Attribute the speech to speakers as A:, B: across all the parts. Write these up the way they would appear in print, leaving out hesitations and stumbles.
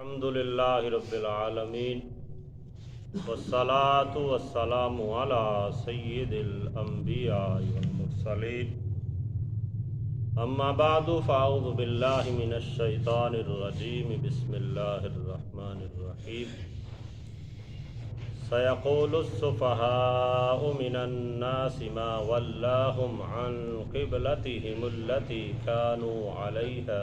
A: الحمدللہ رب العالمین والصلاة والسلام علی سید الانبیاء والمرسلین اما بعد فاعوذ باللہ من الشیطان الرجیم بسم اللہ الرحمن الرحیم سیقول السفہاء من الناس ما ولاہم عن قبلتہم التي كانوا علیہا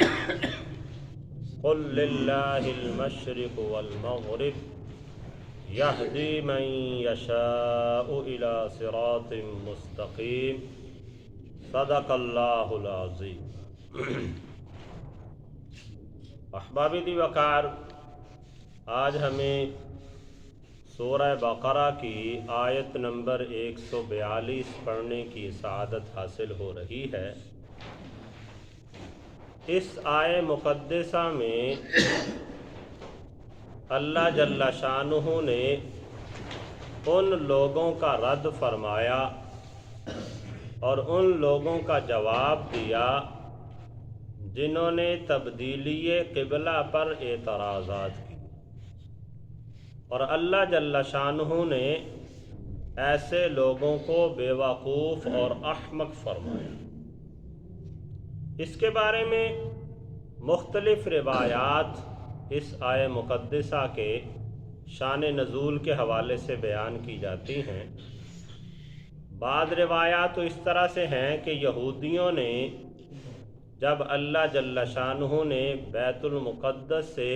A: قل للہ المشرق والمغرب یہدی من یشاء الی صراط مستقیم صدق اللہ العظیم۔ احباب دی وقار، آج ہمیں سورہ بقرہ کی آیت نمبر 142 پڑھنے کی سعادت حاصل ہو رہی ہے۔ اس آیہ مقدسہ میں اللہ جل شانہ نے ان لوگوں کا رد فرمایا اور ان لوگوں کا جواب دیا جنہوں نے تبدیلی قبلہ پر اعتراضات کی، اور اللہ جل شانہ نے ایسے لوگوں کو بے وقوف اور احمق فرمایا۔ اس کے بارے میں مختلف روایات اس آیہ مقدسہ کے شان نزول کے حوالے سے بیان کی جاتی ہیں۔ بعض روایات تو اس طرح سے ہیں کہ یہودیوں نے جب اللہ جل شانہ نے بیت المقدس سے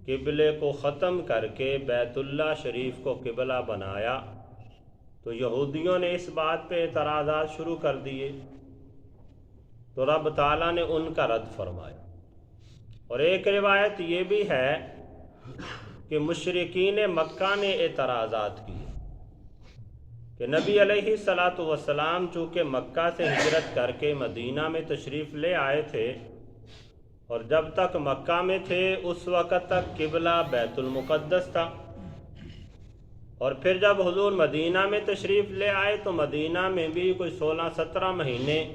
A: قبلے کو ختم کر کے بیت اللہ شریف کو قبلہ بنایا تو یہودیوں نے اس بات پہ اعتراضات شروع کر دیے، تو رب تعالیٰ نے ان کا رد فرمایا۔ اور ایک روایت یہ بھی ہے کہ مشرکین مکہ نے اعتراضات کیے کہ نبی علیہ الصلاۃ والسلام چونکہ مکہ سے ہجرت کر کے مدینہ میں تشریف لے آئے تھے، اور جب تک مکہ میں تھے اس وقت تک قبلہ بیت المقدس تھا، اور پھر جب حضور مدینہ میں تشریف لے آئے تو مدینہ میں بھی کوئی 16-17 مہینے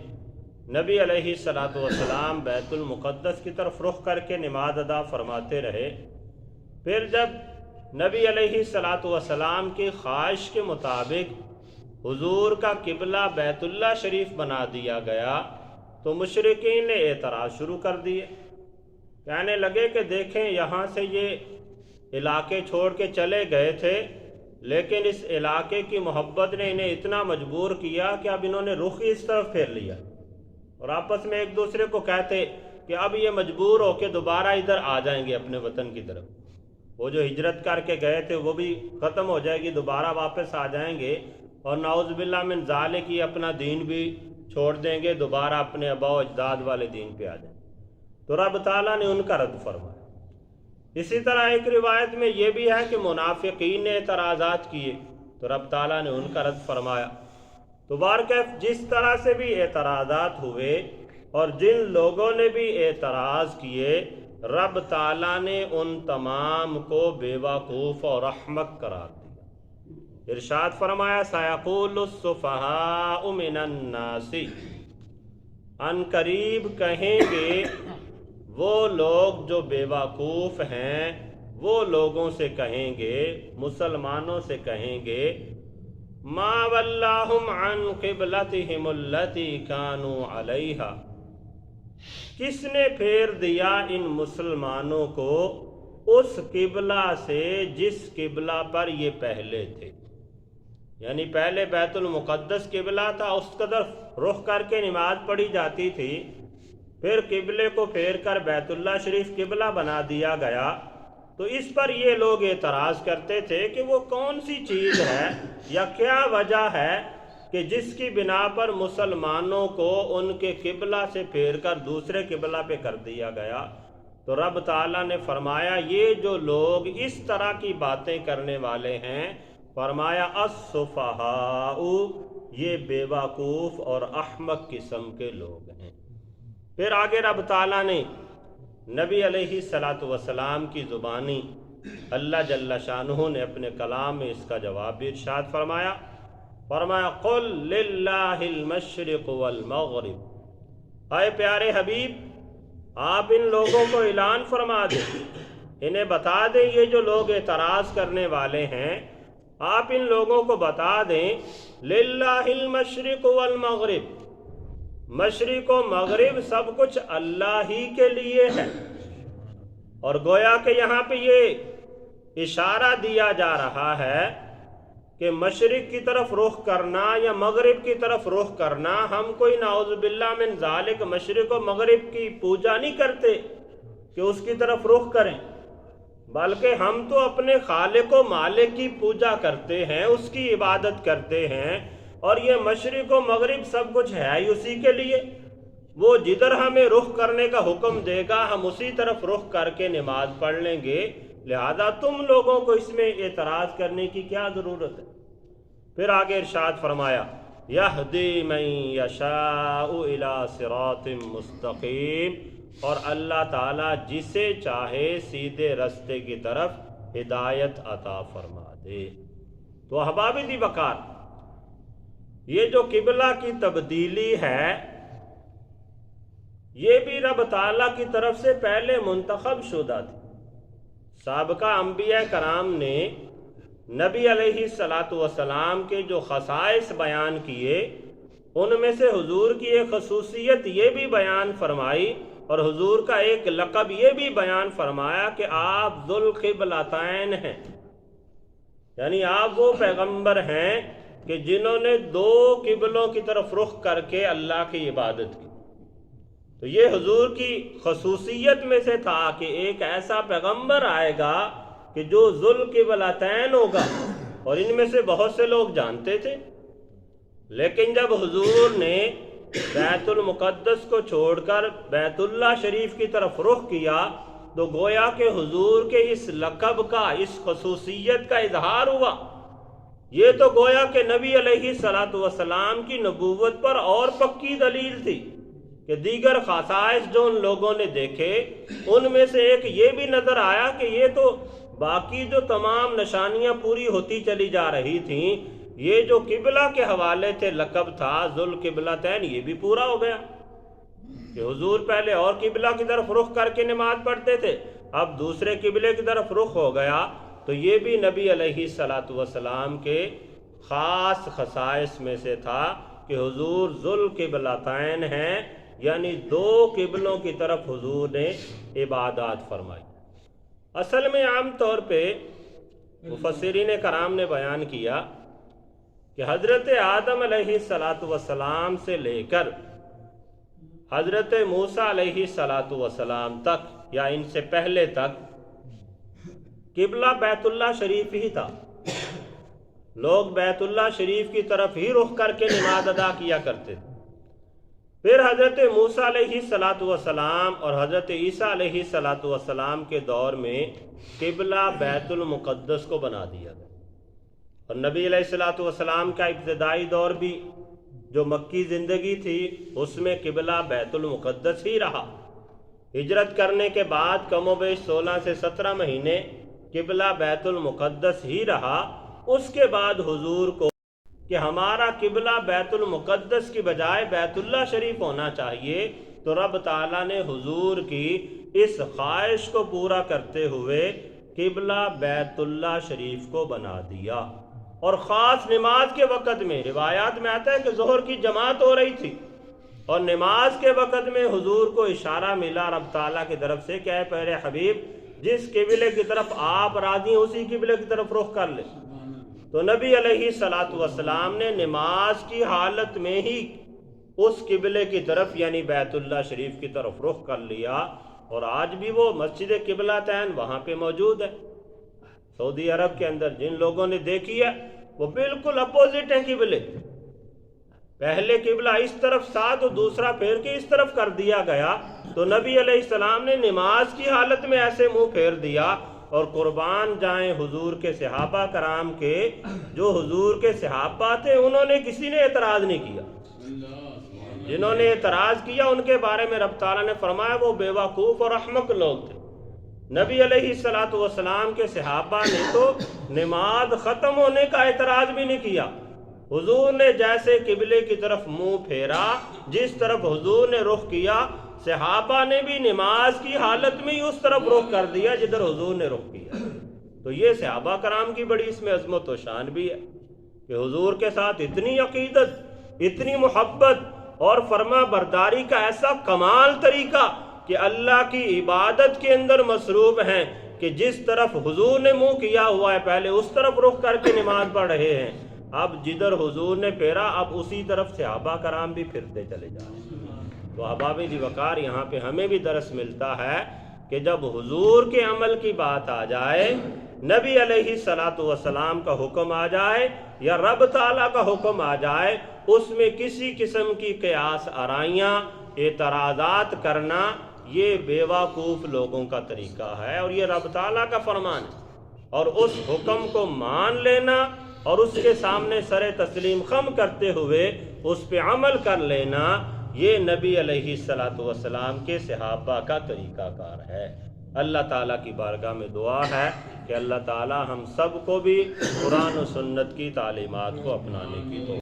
A: نبی علیہ الصلاۃ والسلام بیت المقدس کی طرف رخ کر کے نماز ادا فرماتے رہے۔ پھر جب نبی علیہ الصلاۃ والسلام کی خواہش کے مطابق حضور کا قبلہ بیت اللہ شریف بنا دیا گیا تو مشرکین نے اعتراض شروع کر دیے، کہنے لگے کہ دیکھیں یہاں سے یہ علاقے چھوڑ کے چلے گئے تھے، لیکن اس علاقے کی محبت نے انہیں اتنا مجبور کیا کہ اب انہوں نے رخ اس طرف پھیر لیا، اور آپس میں ایک دوسرے کو کہتے کہ اب یہ مجبور ہو کے دوبارہ ادھر آ جائیں گے اپنے وطن کی طرف۔ وہ جو ہجرت کر کے گئے تھے وہ بھی ختم ہو جائے گی، دوبارہ واپس آ جائیں گے، اور نعوذ باللہ من ذالک کی اپنا دین بھی چھوڑ دیں گے، دوبارہ اپنے آباء و اجداد والے دین پہ آ جائیں۔ تو رب تعالیٰ نے ان کا رد فرمایا۔ اسی طرح ایک روایت میں یہ بھی ہے کہ منافقین نے اعتراضات کیے تو رب تعالیٰ نے ان کا رد فرمایا۔ تو بہرکیف جس طرح سے بھی اعتراضات ہوئے اور جن لوگوں نے بھی اعتراض کیے، رب تعالیٰ نے ان تمام کو بے وقوف اور احمق قرار دیا۔ ارشاد فرمایا سیقول السفہاء من الناس، ان قریب کہیں گے وہ لوگ جو بے وقوف ہیں، وہ لوگوں سے کہیں گے، مسلمانوں سے کہیں گے، ما ولاہم عن قبلتہم التی کانوا علیہا، کس نے پھیر دیا ان مسلمانوں کو اس قبلہ سے جس قبلہ پر یہ پہلے تھے، یعنی پہلے بیت المقدس قبلہ تھا، اس طرف رخ کر کے نماز پڑھی جاتی تھی، پھر قبلے کو پھیر کر بیت اللہ شریف قبلہ بنا دیا گیا، تو اس پر یہ لوگ اعتراض کرتے تھے کہ وہ کون سی چیز ہے یا کیا وجہ ہے کہ جس کی بنا پر مسلمانوں کو ان کے قبلہ سے پھیر کر دوسرے قبلہ پہ کر دیا گیا۔ تو رب تعالیٰ نے فرمایا یہ جو لوگ اس طرح کی باتیں کرنے والے ہیں، فرمایا السفہاء، یہ بے وقوف اور احمق قسم کے لوگ ہیں۔ پھر آگے رب تعالیٰ نے نبی علیہ الصلاۃ والسلام کی زبانی اللہ جل شانہ نے اپنے کلام میں اس کا جواب بھی ارشاد فرمایا قل للہ المشرق والمغرب، اے پیارے حبیب آپ ان لوگوں کو اعلان فرما دیں انہیں بتا دیں، یہ جو لوگ اعتراض کرنے والے ہیں، آپ ان لوگوں کو بتا دیں للہ المشرق والمغرب، مشرق و مغرب سب کچھ اللہ ہی کے لیے ہے۔ اور گویا کہ یہاں پہ یہ اشارہ دیا جا رہا ہے کہ مشرق کی طرف رخ کرنا یا مغرب کی طرف رخ کرنا، ہم کوئی نعوذ باللہ من ذالک مشرق و مغرب کی پوجا نہیں کرتے کہ اس کی طرف رخ کریں، بلکہ ہم تو اپنے خالق و مالک کی پوجا کرتے ہیں، اس کی عبادت کرتے ہیں، اور یہ مشرق و مغرب سب کچھ ہے ہی اسی کے لیے۔ وہ جدھر ہمیں رخ کرنے کا حکم دے گا ہم اسی طرف رخ کر کے نماز پڑھ لیں گے، لہذا تم لوگوں کو اس میں اعتراض کرنے کی کیا ضرورت ہے؟ پھر آگے ارشاد فرمایا یہدی من یشاء الی صراط مستقیم، اور اللہ تعالیٰ جسے چاہے سیدھے رستے کی طرف ہدایت عطا فرما دے۔ تو احباب دی وقار، یہ جو قبلہ کی تبدیلی ہے یہ بھی رب تعالیٰ کی طرف سے پہلے منتخب شدہ تھی۔ سابقہ انبیاء کرام نے نبی علیہ السلام کے جو خصائص بیان کیے، ان میں سے حضور کی ایک خصوصیت یہ بھی بیان فرمائی، اور حضور کا ایک لقب یہ بھی بیان فرمایا کہ آپ ذو القبلتین ہیں، یعنی آپ وہ پیغمبر ہیں کہ جنہوں نے دو قبلوں کی طرف رخ کر کے اللہ کی عبادت کی۔ تو یہ حضور کی خصوصیت میں سے تھا کہ ایک ایسا پیغمبر آئے گا کہ جو ذو القبلتین ہوگا، اور ان میں سے بہت سے لوگ جانتے تھے، لیکن جب حضور نے بیت المقدس کو چھوڑ کر بیت اللہ شریف کی طرف رخ کیا تو گویا کہ حضور کے اس لقب کا، اس خصوصیت کا اظہار ہوا۔ یہ تو گویا کہ نبی علیہ السلام کی نبوت پر اور پکی دلیل تھی کہ دیگر خصائص جو ان لوگوں نے دیکھے ان میں سے ایک یہ بھی نظر آیا کہ یہ تو باقی جو تمام نشانیاں پوری ہوتی چلی جا رہی تھیں، یہ جو قبلہ کے حوالے سے لقب تھا ذو القبلتین یہ بھی پورا ہو گیا کہ حضور پہلے اور قبلہ کی طرف رخ کر کے نماز پڑھتے تھے، اب دوسرے قبلے کی طرف رخ ہو گیا۔ تو یہ بھی نبی علیہ السلام کے خاص خصائص میں سے تھا کہ حضور ذو القبلتین ہیں، یعنی دو قبلوں کی طرف حضور نے عبادات فرمائی۔ اصل میں عام طور پہ مفسرین کرام نے بیان کیا کہ حضرت آدم علیہ السلام سے لے کر حضرت موسیٰ علیہ السلام تک یا ان سے پہلے تک قبلہ بیت اللہ شریف ہی تھا۔ لوگ بیت اللہ شریف کی طرف ہی رخ کر کے نماز ادا کیا کرتے تھے۔ پھر حضرت موسیٰ علیہ السلام اور حضرت عیسیٰ علیہ السلام کے دور میں قبلہ بیت المقدس کو بنا دیا گیا، اور نبی علیہ السلام کا ابتدائی دور بھی جو مکی زندگی تھی اس میں قبلہ بیت المقدس ہی رہا۔ ہجرت کرنے کے بعد کم و بیش 16 سے 17 مہینے قبلہ بیت المقدس ہی رہا۔ اس کے بعد حضور کو کہ ہمارا قبلہ بیت المقدس کی بجائے بیت اللہ شریف ہونا چاہیے، تو رب تعالیٰ نے حضور کی اس خواہش کو پورا کرتے ہوئے قبلہ بیت اللہ شریف کو بنا دیا۔ اور خاص نماز کے وقت میں روایات میں آتا ہے کہ ظہر کی جماعت ہو رہی تھی، اور نماز کے وقت میں حضور کو اشارہ ملا رب تعالیٰ کی طرف سے کہ اے پیارے حبیب، جس قبلے کی طرف آپ راضی ہیں اسی قبلے کی طرف رخ کر لیں۔ تو نبی علیہ السلام نے نماز کی حالت میں ہی اس قبلے کی طرف یعنی بیت اللہ شریف کی طرف رخ کر لیا، اور آج بھی وہ مسجد قبلتین وہاں پہ موجود ہے سعودی عرب کے اندر۔ جن لوگوں نے دیکھی ہے وہ بالکل اپوزٹ ہیں قبلے، پہلے قبلہ اس طرف تھا تو دوسرا پھیر کے اس طرف کر دیا گیا، تو نبی علیہ السلام نے نماز کی حالت میں ایسے منہ پھیر دیا۔ اور قربان جائیں حضور کے صحابہ کرام کے، جو حضور کے صحابہ تھے انہوں نے کسی نے اعتراض نہیں کیا، جنہوں نے اعتراض کیا ان کے بارے میں رب تعالیٰ نے فرمایا وہ بے وقوف اور احمق لوگ تھے۔ نبی علیہ السلام کے صحابہ نے تو نماز ختم ہونے کا اعتراض بھی نہیں کیا۔ حضور نے جیسے قبلے کی طرف منہ پھیرا، جس طرف حضور نے رخ کیا، صحابہ نے بھی نماز کی حالت میں ہی اس طرف رخ کر دیا جدھر حضور نے رخ کیا. تو یہ صحابہ کرام کی بڑی اس میں عظمت و شان بھی ہے کہ حضور کے ساتھ اتنی عقیدت، اتنی محبت اور فرما برداری کا ایسا کمال طریقہ کہ اللہ کی عبادت کے اندر مصروف ہیں کہ جس طرف حضور نے منہ کیا ہوا ہے پہلے اس طرف رخ کر کے نماز پڑھ رہے ہیں. اب جدھر حضور نے پھیرا اب اسی طرف صحابہ کرام بھی پھرتے چلے جا رہے ہیں. تو احباب ذی وقار یہاں پہ ہمیں بھی درس ملتا ہے کہ جب حضور کے عمل کی بات آ جائے، نبی علیہ الصلاۃ والسلام کا حکم آ جائے یا رب تعالیٰ کا حکم آ جائے، اس میں کسی قسم کی قیاس آرائیاں، اعتراضات کرنا یہ بیوقوف لوگوں کا طریقہ ہے، اور یہ رب تعالیٰ کا فرمان ہے. اور اس حکم کو مان لینا اور اس کے سامنے سر تسلیم خم کرتے ہوئے اس پہ عمل کر لینا، یہ نبی علیہ الصلاۃ والسلام کے صحابہ کا طریقہ کار ہے. اللہ تعالیٰ کی بارگاہ میں دعا ہے کہ اللہ تعالیٰ ہم سب کو بھی قرآن و سنت کی تعلیمات کو اپنانے کی توفیق